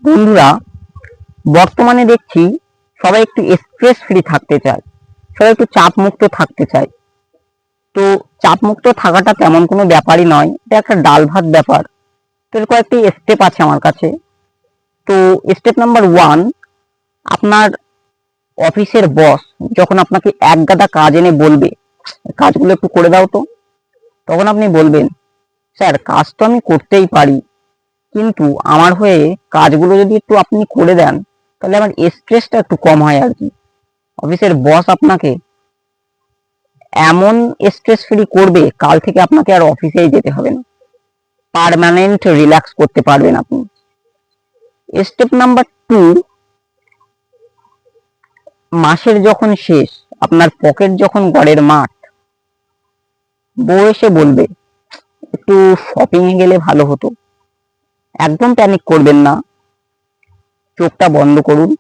বন্ধুরা, বর্তমানে দেখছি সবাই একটু স্ট্রেস ফ্রি থাকতে চায়, সবাই একটু চাপ মুক্ত থাকতে চায়। তো চাপ মুক্ত থাকাটা তেমন কোনো ব্যাপারই নয়, এটা একটা ডাল ভাত ব্যাপার। তো এর কয়েকটি স্টেপ আছে আমার কাছে। তো স্টেপ নাম্বার 1, আপনার অফিসের বস যখন আপনাকে এক গাদা কাজ এনে বলবে কাজগুলো একটু করে দাও, তো তখন আপনি বলবেন, স্যার কাজ তো আমি করতেই পারি, কিন্তু আমার হয়ে কাজগুলো যদি একটু আপনি করে দেন তাহলে আমার স্ট্রেসটা একটু কম হয় আর কি। অফিসের বস আপনাকে এমন স্ট্রেস ফ্রি করবে, কাল থেকে আপনাকে আর অফিসেই যেতে হবে না, পার্মানেন্ট রিল্যাক্স করতে পারবেন আপনি। স্টেপ নাম্বার 2, মাসের যখন শেষ, আপনার পকেট যখন ঘরের মাঠ, বউ এসে বলবে একটু শপিং এ গেলে ভালো হতো। একদম প্যানিক করবেন না, চোখটা বন্ধ করুন,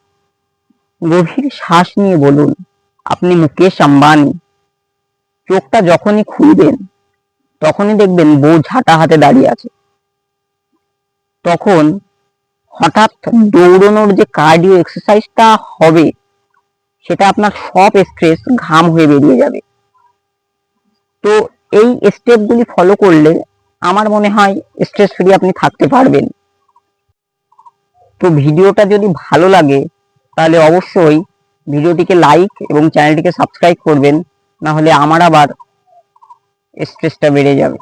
গভীর শ্বাস নিয়ে বলুন আপনি মুকেশ আম্বানি। চোখটা যখনই খুলবেন তখনই দেখবেন বউ ঝাঁটা হাতে দাঁড়িয়ে আছে। তখন হঠাৎ দৌড়ানোর যে কার্ডিও এক্সারসাইজটা হবে, সেটা আপনার সব স্ট্রেস ঘাম হয়ে বেরিয়ে যাবে। তো এই স্টেপগুলি ফলো করলে আমার মনে হয় স্ট্রেস ফ্রি আপনি থাকতে পারবেন। তো ভিডিওটা যদি ভালো লাগে তাহলে অবশ্যই ভিডিওটিকে লাইক এবং চ্যানেলটিকে সাবস্ক্রাইব করবেন, না হলে আমার আবার স্ট্রেসটা বেড়ে যাবে।